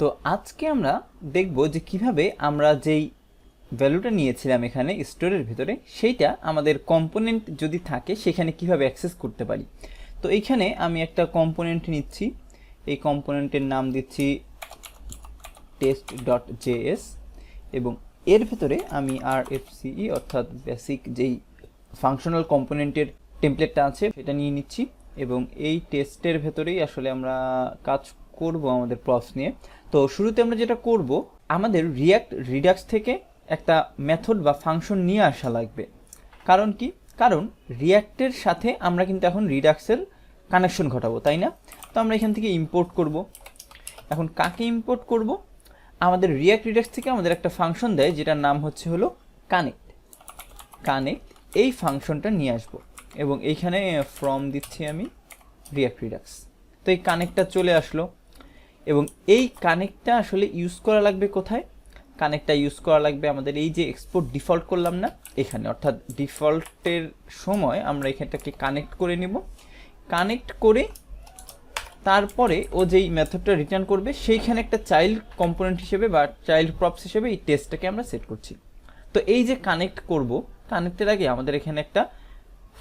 তো আজকে আমরা দেখব যে কিভাবে আমরা যেই ভ্যালুটা নিয়েছিলাম এখানে স্টোরের ভিতরে সেইটা আমাদের কম্পোনেন্ট যদি থাকে সেখানে কিভাবে অ্যাক্সেস করতে পারি। তো এইখানে আমি একটা কম্পোনেন্ট নিচ্ছি, এই কম্পোনেন্টের নাম দিচ্ছি test.js এবং এর ভেতরে আমি RFCE অর্থাৎ বেসিক যেই ফাংশনাল কম্পোনেন্টের টেমপ্লেটটা আছে সেটা নিয়ে নিচ্ছি এবং এই টেস্টের ভেতরেই আসলে আমরা কাজ করব আমাদের প্রপস নিয়ে। তো শুরুতে আমরা যেটা করব, আমাদের রিয়াক্ট রিডাক্স থেকে একটা মেথড বা ফাংশন নিয়ে আসা লাগবে। কারণ কি? কারণ রিয়াক্টের সাথে আমরা কিন্তু এখন রিডাক্সের কানেকশন ঘটাবো, তাই না? তো আমরা এখান থেকে ইম্পোর্ট করব। এখন কাকে ইম্পোর্ট করব? আমাদের রিয়াক্ট রিডাক্স থেকে আমাদের একটা ফাংশন দেয় যেটার নাম হলো কানেক্ট। এই ফাংশনটা নিয়ে আসবো এবং এইখানে ফ্রম দিচ্ছি আমি রিয়াক্ট রিডাক্স। তো এই কানেক্টটা চলে আসলো এবং এই কানেক্টটা আসলে ইউজ করা লাগবে কোথায়? কানেক্টটা ইউজ করা লাগবে আমাদের এই যে এক্সপোর্ট ডিফল্ট করলাম না এখানে, অর্থাৎ ডিফল্টের সময় আমরা এখানটাকে কানেক্ট করে নিব। কানেক্ট করে তারপরে ও যেই মেথডটা রিটার্ন করবে সেইখানে একটা চাইল্ড কম্পোনেন্ট হিসেবে বা চাইল্ড প্রপস হিসেবে এই টেস্টটাকে আমরা সেট করছি। তো এই যে কানেক্ট করব, কানেক্টের আগে আমাদের এখানে একটা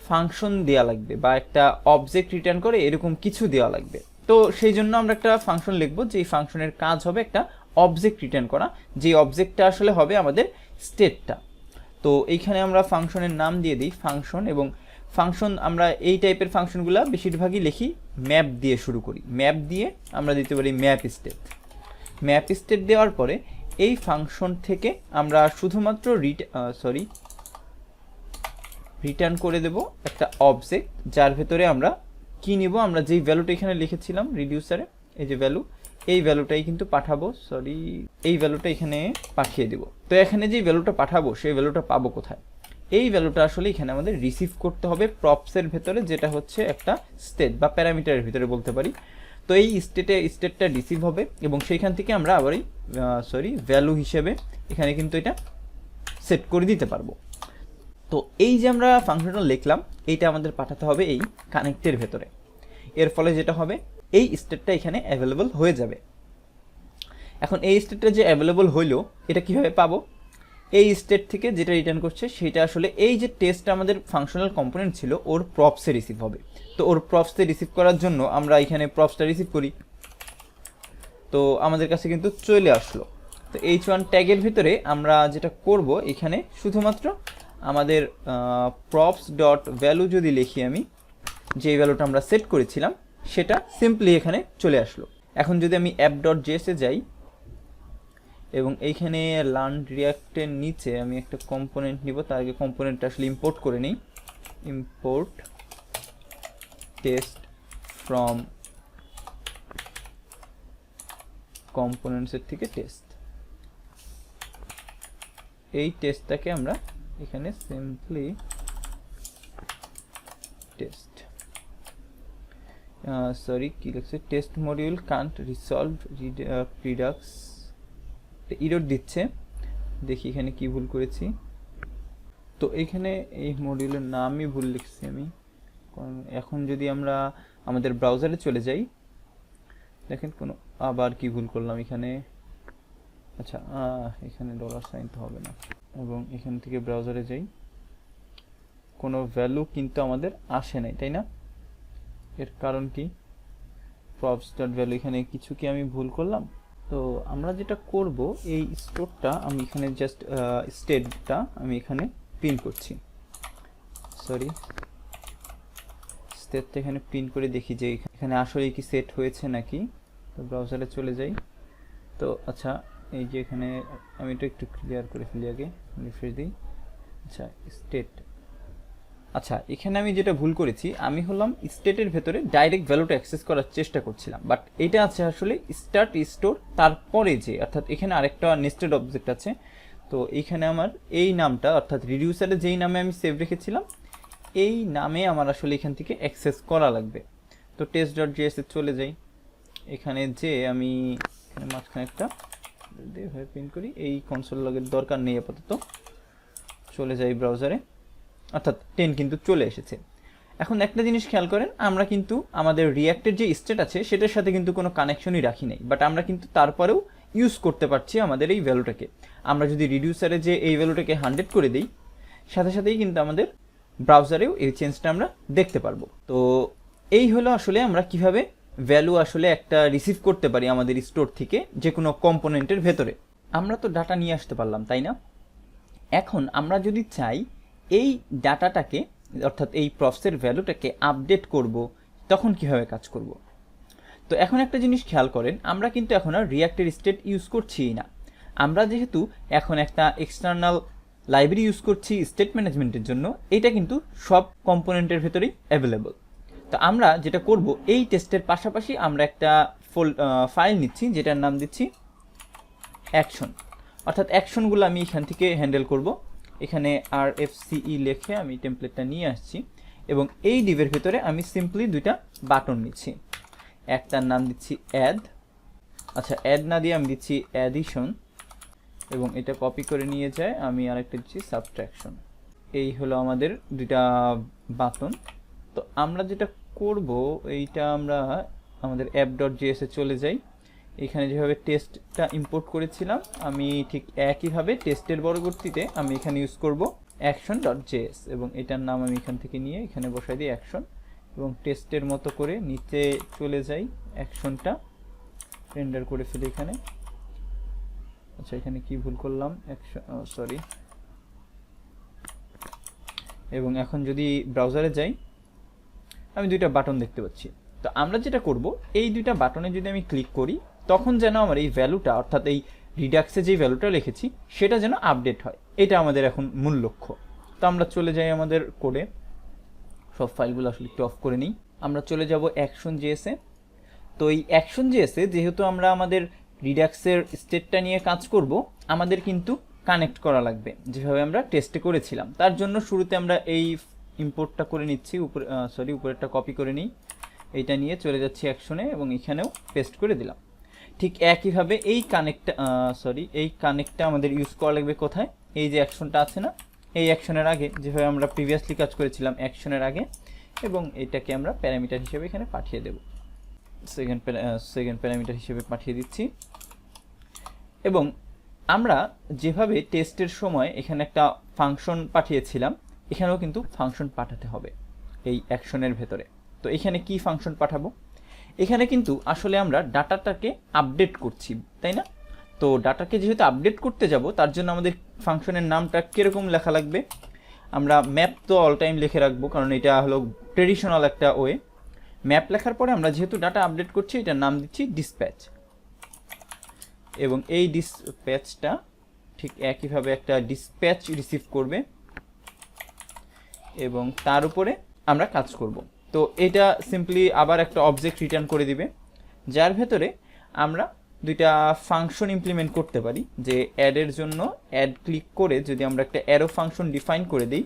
ফাংশন দেওয়া লাগবে বা একটা অবজেক্ট রিটার্ন করে এরকম কিছু দেওয়া লাগবে। তো সেই জন্য আমরা একটা ফাংশন লিখব, যে ফাংশনের কাজ হবে একটা অবজেক্ট রিটার্ন করা, যে অবজেক্টটা আসলে হবে আমাদের স্টেটটা। তো এইখানে আমরা ফাংশনের নাম দিয়ে দিই ফাংশন, এবং ফাংশন আমরা এই টাইপের ফাংশনগুলো বেশিরভাগই লিখি ম্যাপ দিয়ে শুরু করি। ম্যাপ দিয়ে আমরা দিতে পারি ম্যাপ স্টেট দেওয়ার পরে এই ফাংশন থেকে আমরা শুধুমাত্র রিটার্ন করে দেব একটা অবজেক্ট, যার ভেতরে আমরা কি নিব, আমরা যেই ভ্যালুটা এখানে লিখেছিলাম রিডিউসারে, এই যে ভ্যালু, এই ভ্যালুটাই কিন্তু পাঠাবো, এই ভ্যালুটা এখানে পাঠিয়ে দেব। তো এখানে যে ভ্যালুটা পাঠাবো সেই ভ্যালুটা পাবো কোথায়? এই ভ্যালুটা আসলে এখানে আমাদের রিসিভ করতে হবে প্রপসের ভেতরে, যেটা হচ্ছে একটা স্টেট বা প্যারামিটারের ভিতরে বলতে পারি। তো এই স্টেটটা রিসিভ হবে এবং সেইখান থেকে আমরা আবার ভ্যালু হিসেবে এখানে কিন্তু এটা সেট করে দিতে পারবো। তো এই যে আমরা ফাংশনটা লিখলাম এইটা আমাদের পাঠাতে হবে এই কানেক্টের ভেতরে। এর ফলে যেটা হবে, এই স্টেটটা এখানে অ্যাভেলেবল হয়ে যাবে। এখন এই স্টেটটা যে অ্যাভেলেবল হইলো, এটা কিভাবে পাবো? এই স্টেট থেকে যেটা রিটার্ন করছে সেটা আসলে এই যে টেস্ট আমাদের ফাংশনাল কম্পোনেন্ট ছিল ওর প্রপসে রিসিভ হবে। তো ওর প্রপসে রিসিভ করার জন্য আমরা এখানে প্রপসটা রিসিভ করি, তো আমাদের কাছে কিন্তু চলে আসলো। তো h1 ট্যাগের ভিতরে আমরা যেটা করব, এখানে শুধুমাত্র আমাদের প্রপস ডট ভ্যালু যদি লিখি, আমি যে ভ্যালুটা আমরা সেট করেছিলাম সেটা সিম্পলি এখানে চলে আসলো। এখন যদি আমি app.js এ যাই এবং এইখানে লার্ন রিয়াক্টের নিচে আমি একটা কম্পোনেন্ট নিব, তার আগে কম্পোনেন্টটা আসলে ইম্পোর্ট করে নিই। ইম্পোর্ট টেস্ট ফ্রম কম্পোনেন্টসের থেকে টেস্ট, এই টেস্টটাকে আমরা এখানে সিম্পলি টেস্ট কি লিখছে, test module can't resolve redux error দিচ্ছে। দেখি এখানে কি ভুল করেছি। তো এখানে এই মডিউলের নামই ভুল লিখছি আমি। এখন যদি আমরা আমাদের ব্রাউজারে চলে যাই, দেখেন কোনো আবার কি ভুল করলাম এখানে। আচ্ছা, এখানে $সাইন তো হবে না, এবং এখান থেকে ব্রাউজারে যাই, কোনো ভ্যালু কিন্তু আমাদের আসে নাই, তাই না? এর কারণ কি? প্রপস ডট ভ্যালু, এখানে কিছু কি আমি ভুল করলাম? তো আমরা যেটা করব, এই স্টোরটা আমি এখানে জাস্ট স্টেটটা আমি এখানে প্রিন্ট করছি, স্টেটটা এখানে প্রিন্ট করে দেখি যে এখানে আসলে কি সেট হয়েছে নাকি। তো ব্রাউজারে চলে যাই। তো আচ্ছা, এই যে এখানে আমি এটা একটু ক্লিয়ার করে ফেলি, আগে রিফ্রেশ দিই। আচ্ছা, স্টেট, আচ্ছা এখানে আমি যেটা ভুল করেছি, আমি হলাম স্টেটের ভেতরে ডাইরেক্ট ভ্যালুটা অ্যাক্সেস করার চেষ্টা করছিলাম, বাট এটা আছে আসলে স্টার্ট স্টোর, তারপরে যে অর্থাৎ এখানে আরেকটা নেস্টেড অবজেক্ট আছে। তো এইখানে আমার এই নামটা অর্থাৎ রিডিউসারে যেই নামে আমি সেভ রেখেছিলাম এই নামে আমার আসলে এখান থেকে অ্যাক্সেস করা লাগবে। তো test.js এ চলে যাই, এখানে যে আমি এখানে মাঝখানে একটা প্রিন্ট করি, এই কনসোল লগের দরকার নেই আপাতত। চলে যাই ব্রাউজারে, অর্থাৎ 10 কিন্তু চলে এসেছে। এখন একটা জিনিস খেয়াল করেন, আমরা কিন্তু আমাদের রিয়াক্টের যে স্টেট আছে সেটার সাথে কিন্তু কোনো কানেকশনই রাখি নাই, বাট আমরা কিন্তু তারপরেও ইউজ করতে পারছি আমাদের এই ভ্যালুটাকে। আমরা যদি রিডিউসারে যে এই ভ্যালুটাকে 100 করে দিই, সাথে সাথেই কিন্তু আমাদের ব্রাউজারেও এই চেঞ্জটা আমরা দেখতে পারবো। তো এই হলো আসলে আমরা কিভাবে ভ্যালু আসলে একটা রিসিভ করতে পারি আমাদের স্টোর থেকে যে কোনো কম্পোনেন্টের ভেতরে। আমরা তো ডাটা নিয়ে আসতে পারলাম, তাই না? এখন আমরা যদি চাই এই ডাটাটাকে, অর্থাৎ এই প্রপসের ভ্যালুটাকে আপডেট করব, তখন কিভাবে কাজ করব? তো এখন একটা জিনিস খেয়াল করেন, আমরা কিন্তু এখন আর রিয়াক্টের স্টেট ইউজ করছিই না। আমরা যেহেতু এখন একটা এক্সটার্নাল লাইব্রেরি ইউজ করছি স্টেট ম্যানেজমেন্টের জন্য, এটা কিন্তু সব কম্পোনেন্টের ভেতরেই অ্যাভেলেবল। তো আমরা যেটা করব, এই টেস্টের পাশাপাশি আমরা একটা ফাইল নিচ্ছি যেটার নাম দিচ্ছি অ্যাকশন, অর্থাৎ অ্যাকশনগুলো আমি এখান থেকে হ্যান্ডেল করব। এখানে RFCE লিখে আমি টেমপ্লেটটা নিয়ে আসছি এবং এই ডিভের ভেতরে আমি সিম্পলি দুইটা বাটন নিচ্ছি। একটার নাম দিচ্ছি অ্যাড, আচ্ছা অ্যাড না দিয়ে আমি দিচ্ছি অ্যাডিশন, এবং এটা কপি করে নিয়ে যায় আমি আরেকটা দিচ্ছি সাবট্রাকশন। এই হলো আমাদের দুইটা বাটন। তো আমরা যেটা করব, এইটা আমরা আমাদের app.js এ চলে যাই। এখানে যেভাবে টেস্টটা ইম্পোর্ট করেছিলাম, আমি ঠিক একইভাবে টেস্টের পরবর্তীতে আমি এখানে ইউজ করব action.js, এবং এটার নাম আমি এখান থেকে নিয়ে এখানে বসাই দিই অ্যাকশন, এবং টেস্টের মতো করে নিচে চলে যাই, অ্যাকশনটা রেন্ডার করে ফেলি এখানে। আচ্ছা এখানে কি ভুল করলাম, সরি। এবং এখন যদি ব্রাউজারে যাই, আমি দুইটা বাটন দেখতে পাচ্ছি। তো আমরা যেটা করব, এই দুইটা বাটনে যদি আমি ক্লিক করি, তখন যেন আমার এই ভ্যালুটা, অর্থাৎ এই রিডাক্সে যে ভ্যালুটা লিখেছি সেটা যেন আপডেট হয়, এটা আমাদের এখন মূল লক্ষ্য। তো আমরা চলে যাই আমাদের কোডে, সব ফাইলগুলো আসলে একটু অফ করে নিই। আমরা চলে যাব action.js এ। তো এই action.js এ যেহেতু আমরা আমাদের রিডাক্সের স্টেটটা নিয়ে কাজ করব, আমাদের কিন্তু কানেক্ট করা লাগবে যেভাবে আমরা টেস্টে করেছিলাম। তার জন্য শুরুতে আমরা এই ইম্পোর্টটা করে নিচ্ছি, উপরেরটা কপি করে নিই, এইটা নিয়ে চলে যাচ্ছি অ্যাকশনে এবং এখানেও পেস্ট করে দিলাম। ঠিক একইভাবে এই কানেক্টটা আমাদের ইউজ করা লাগবে কোথায়? এই যে অ্যাকশনটা আছে না, এই অ্যাকশনের আগে, যেভাবে আমরা প্রিভিয়াসলি কাজ করেছিলাম অ্যাকশনের আগে, এবং এটাকে আমরা প্যারামিটার হিসেবে এখানে পাঠিয়ে দেব। সেকেন্ড প্যারামিটার হিসেবে পাঠিয়ে দিচ্ছি। এবং আমরা যেভাবে টেস্টের সময় এখানে একটা ফাংশন পাঠিয়েছিলাম, এখানেও কিন্তু ফাংশন পাঠাতে হবে এই অ্যাকশনের ভেতরে। তো এখানে কি ফাংশন পাঠাবো? এখানে কিন্তু আসলে আমরা ডাটাটাকে আপডেট করছি, তাই না? তো ডাটাকে যেহেতু আপডেট করতে যাব, তার জন্য আমাদের ফাংশনের নামটা কীরকম লেখা লাগবে? আমরা ম্যাপ তো অল টাইম লিখে রাখবো, কারণ এটা হলো ট্রেডিশনাল একটা ওয়ে। ম্যাপ লেখার পরে আমরা যেহেতু ডাটা আপডেট করছি, এটার নাম দিচ্ছি ডিসপ্যাচ, এবং এই ডিসপ্যাচটা ঠিক একইভাবে একটা ডিসপ্যাচ রিসিভ করবে এবং তার উপরে আমরা কাজ করব। তো এটা সিম্পলি আবার একটা অবজেক্ট রিটার্ন করে দিবে, যার ভেতরে আমরা দুইটা ফাংশন ইমপ্লিমেন্ট করতে পারি। যে অ্যাডের জন্য অ্যাড ক্লিক করে যদি আমরা একটা অ্যারো ফাংশন ডিফাইন করে দিই,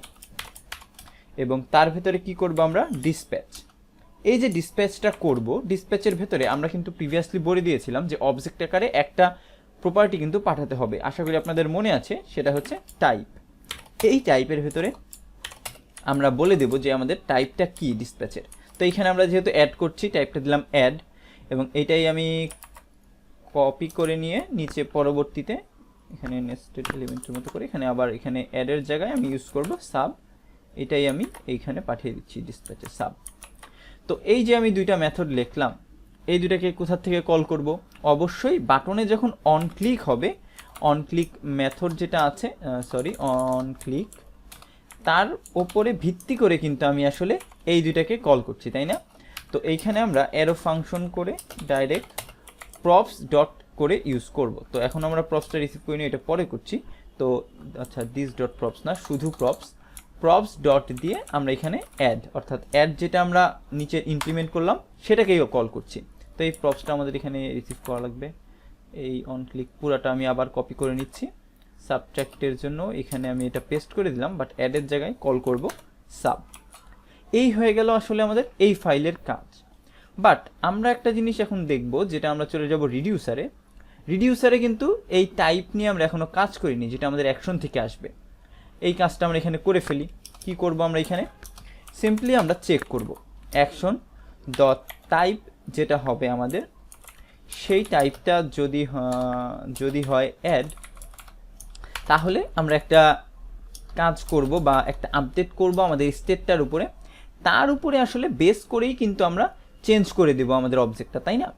এবং তার ভেতরে কি করব আমরা? ডিসপ্যাচ। এই যে ডিসপ্যাচটা করব, ডিসপ্যাচের ভেতরে আমরা কিন্তু প্রিভিয়াসলি বলে দিয়েছিলাম যে অবজেক্ট আকারে একটা প্রপার্টি কিন্তু পাঠাতে হবে, আশা করি আপনাদের মনে আছে, সেটা হচ্ছে টাইপ। এই টাইপের ভেতরে আমরা বলে দেব যে আমাদের টাইপটা কি ডিসপ্যাচের। তো এখানে আমরা যেহেতু অ্যাড করছি, টাইপটা দিলাম অ্যাড, এবং এটাই আমি কপি করে নিয়ে নিচে পরবর্তীতে এখানে নেস্টেড এলিমেন্টের মতো করে এখানে আবার এখানে অ্যাডের জায়গায় আমি ইউজ করব সাব, এটাই আমি এইখানে পাঠিয়ে দিচ্ছি ডিসপ্যাচে সাব। তো এই যে আমি দুইটা মেথড লিখলাম, এই দুটাকে কোথা থেকে কল করব? অবশ্যই বাটনে যখন অন ক্লিক হবে, অন ক্লিক মেথড যেটা আছে, অন ক্লিক, তার ওপরে ভিত্তি করে কিন্তু আমি আসলে এই দুইটাকে কল করছি, তাই না? তো এইখানে আমরা অ্যারো ফাংশন করে ডাইরেক্ট প্রপস ডট করে ইউজ করব। তো এখন আমরা প্রপসটা রিসিভ করিনি, এটা পরে করছি। তো আচ্ছা, দিস ডট প্রপস না, শুধু প্রপস ডট দিয়ে আমরা এখানে অ্যাড, অর্থাৎ অ্যাড যেটা আমরা নিচে ইমপ্লিমেন্ট করলাম সেটাকেই কল করছি। তো এই প্রপসটা আমাদের এখানে রিসিভ করা লাগবে। এই অন ক্লিক পুরাটা আমি আবার কপি করে নিচ্ছি। সাবট্রাক্টের জন্য এখানে আমি এটা পেস্ট করে দিলাম, বাট অ্যাডের জায়গায় কল করব সাব। এই হয়ে গেল আসলে আমাদের এই ফাইলের কাজ। বাট আমরা একটা জিনিস এখন দেখব, যেটা আমরা চলে যাব রিডিউসারে কিন্তু এই টাইপ নিয়ে আমরা এখনো কাজ করিনি, যেটা আমাদের অ্যাকশন থেকে আসবে। এই কাজটা আমরা এখানে করে ফেলি। কি করব আমরা? এখানে সিম্পলি আমরা চেক করব অ্যাকশন ডট টাইপ যেটা হবে আমাদের, সেই টাইপটা যদি হয় অ্যাড, তাহলে আমরা একটা কাজ করব বা একটা আপডেট করব আমাদের স্টেটটার উপরে, তার উপরে আসলে বেস করেই কিন্তু আমরা চেঞ্জ করে দেব আমাদের অবজেক্টটা, তাই না?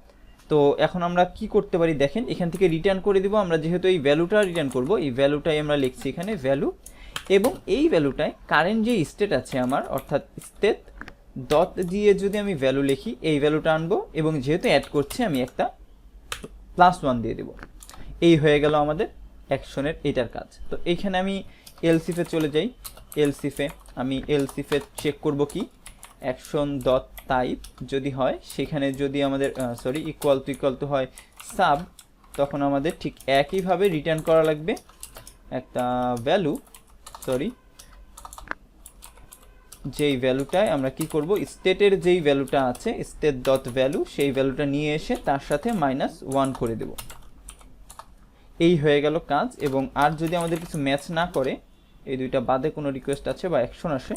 তো এখন আমরা কি করতে পারি দেখেন, এখান থেকে রিটার্ন করে দেব। আমরা যেহেতু এই ভ্যালুটা রিটার্ন করব, এই ভ্যালুটাই আমরা লিখছি এখানে ভ্যালু, এবং এই ভ্যালুটায় কারেন্ট যে স্টেট আছে আমার, অর্থাৎ স্টেট ডট দিয়ে যদি আমি ভ্যালু লিখি, এই ভ্যালুটা আনবো, এবং যেহেতু অ্যাড করছি আমি একটা +1 দিয়ে দেব। এই হয়ে গেল আমাদের অ্যাকশনের এটার কাজ। তো এইখানে আমি এলসিফে চলে যাই। আমি এলসিফে চেক করব কি অ্যাকশন ডট টাইপ যদি হয়, সেখানে যদি আমাদের ইকুয়াল টু হয় সাব, তখন আমাদের ঠিক একইভাবে রিটার্ন করা লাগবে একটা ভ্যালু, যেই ভ্যালুটায় আমরা কি করব, স্টেটের যেই ভ্যালুটা আছে স্টেট ডট ভ্যালু, সেই ভ্যালুটা নিয়ে এসে তার সাথে -1 করে দেব। এই হয়ে গেল কাজ। এবং আর যদি আমাদের কিছু ম্যাচ না করে, এই দুইটা বাদে কোনো রিকোয়েস্ট আছে বা অ্যাকশন আসে,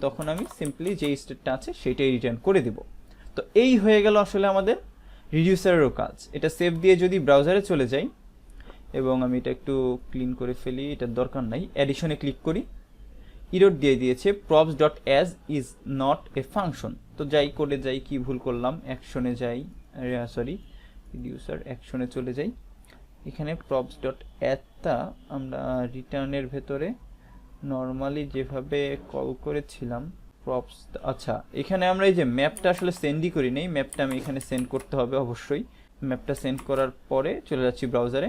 তখন আমি সিম্পলি যে স্টেটটা আছে সেটাই রিটার্ন করে দেব। তো এই হয়ে গেল আসলে আমাদের রিডিউসারেরও কাজ। এটা সেভ দিয়ে যদি ব্রাউজারে চলে যাই, এবং আমি এটা একটু ক্লিন করে ফেলি, এটার দরকার নাই, অ্যাডিশনে ক্লিক করি, ইরোড দিয়ে দিয়েছে props dot as is not a function. তো যাই করে যাই, কি ভুল করলাম, অ্যাকশনে যাই, রিডিউসার অ্যাকশনে চলে যাই, এখানে props ডট অ্যাডটা আমরা রিটার্নের ভেতরে নর্মালি যেভাবে কল করেছিলাম প্রপস, আচ্ছা এখানে আমরা এই যে ম্যাপটা আসলে সেন্ডই করি নেই, ম্যাপটা আমি এখানে সেন্ড করতে হবে অবশ্যই। ম্যাপটা সেন্ড করার পরে চলে যাচ্ছি ব্রাউজারে,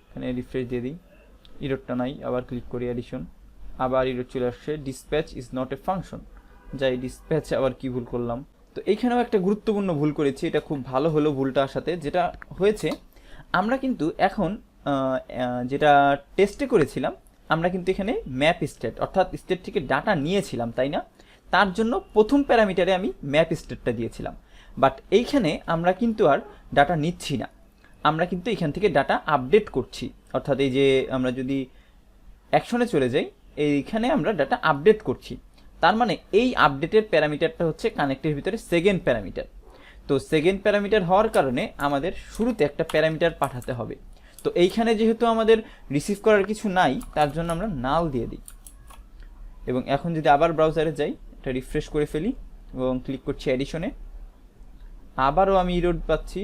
এখানে রিফ্রেশ দিয়ে দিই, ইরোডটা নাই, আবার ক্লিক করি অ্যাডিশন, আবার ইরোড চলে আসছে, dispatch is not a function. যাই ডিসপ্যাচে আবার কি ভুল করলাম, তো এইখানেও একটা গুরুত্বপূর্ণ ভুল করেছি, এটা খুব ভালো হলো ভুলটা সাথে। যেটা হয়েছে, আমরা কিন্তু এখন যেটা টেস্টে করেছিলাম, আমরা কিন্তু এখানে ম্যাপ স্টেট অর্থাৎ স্টেট থেকে ডাটা নিয়েছিলাম, তাই না? তার জন্য প্রথম প্যারামিটারে আমি ম্যাপ স্টেটটা দিয়েছিলাম। বাট এইখানে আমরা কিন্তু আর ডাটা নিচ্ছি না, আমরা কিন্তু এখান থেকে ডাটা আপডেট করছি। অর্থাৎ এই যে আমরা যদি অ্যাকশনে চলে যাই, এইখানে আমরা ডাটা আপডেট করছি। তার মানে এই আপডেটের প্যারামিটারটা হচ্ছে কানেক্টের ভিতরে সেকেন্ড প্যারামিটার। তো সেকেন্ড প্যারামিটার হওয়ার কারণে আমাদের শুরুতে একটা প্যারামিটার পাঠাতে হবে। তো এইখানে যেহেতু আমাদের রিসিভ করার কিছু নাই, তার জন্য আমরা নাল দিয়ে দিই। এবং এখন যদি আবার ব্রাউজারে যাই, এটা রিফ্রেশ করে ফেলি এবং ক্লিক করছি অ্যাডিশনে, আবারও আমি ইরোড পাচ্ছি।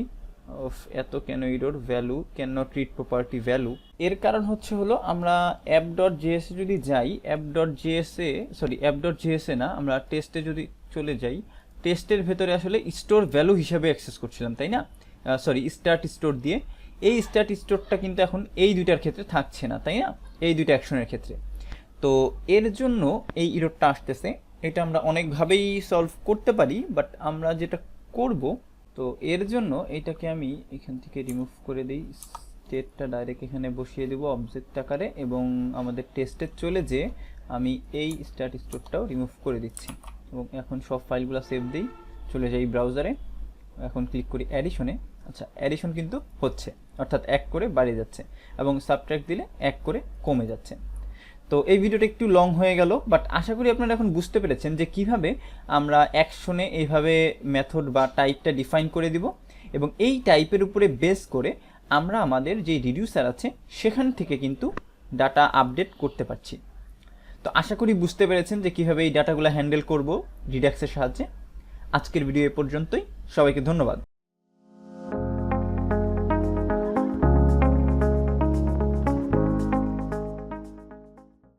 এত কেন Erode, value can not read property value. এর কারণ হলো আমরা অ্যাপ ডট জেএসএ যদি যাই, অ্যাপ ডট জেএসএ না, আমরা টেস্টে যদি চলে যাই, টেস্টের ভেতরে আসলে স্টোর ভ্যালু হিসাবে অ্যাক্সেস করছিলাম, তাই না? স্টার্ট স্টোর দিয়ে। এই স্টার্ট স্টোরটা কিন্তু এখন এই দুইটার ক্ষেত্রে থাকছে না, তাই না? এই দুইটা অ্যাকশনের ক্ষেত্রে। তো এর জন্য এই ইরোডটা আসতেছে। এটা আমরা অনেকভাবেই সলভ করতে পারি, বাট আমরা যেটা করব, তো এর জন্য এটাকে আমি এখান থেকে রিমুভ করে দিই, স্টেটটা ডাইরেক্ট এখানে বসিয়ে দেবো অবজেক্ট আকারে, এবং আমাদের টেস্টে চলে যে আমি এই স্টার্ট স্টোরটাও রিমুভ করে দিচ্ছি। এবং এখন সব ফাইলগুলো সেভ দিই, চলে যাই ব্রাউজারে, এখন ক্লিক করি অ্যাডিশনে। আচ্ছা, অ্যাডিশন কিন্তু হচ্ছে, অর্থাৎ 1 করে বাড়িয়ে যাচ্ছে, এবং সাবট্রাক্ট দিলে 1 করে কমে যাচ্ছে। তো এই ভিডিওটা একটু লং হয়ে গেল, বাট আশা করি আপনারা এখন বুঝতে পেরেছেন যে কিভাবে আমরা অ্যাকশনে এইভাবে মেথড বা টাইপটা ডিফাইন করে দিব, এবং এই টাইপের উপরে বেস করে আমরা আমাদের যে রিডিউসার আছে সেখান থেকে কিন্তু ডাটা আপডেট করতে পারছি। তো আশা করি বুঝতে পেরেছেন যে কিভাবে এই ডাটাগুলো হ্যান্ডেল করব রিডাক্সের সাহায্যে। আজকের ভিডিও এ পর্যন্তই, সবাইকে ধন্যবাদ।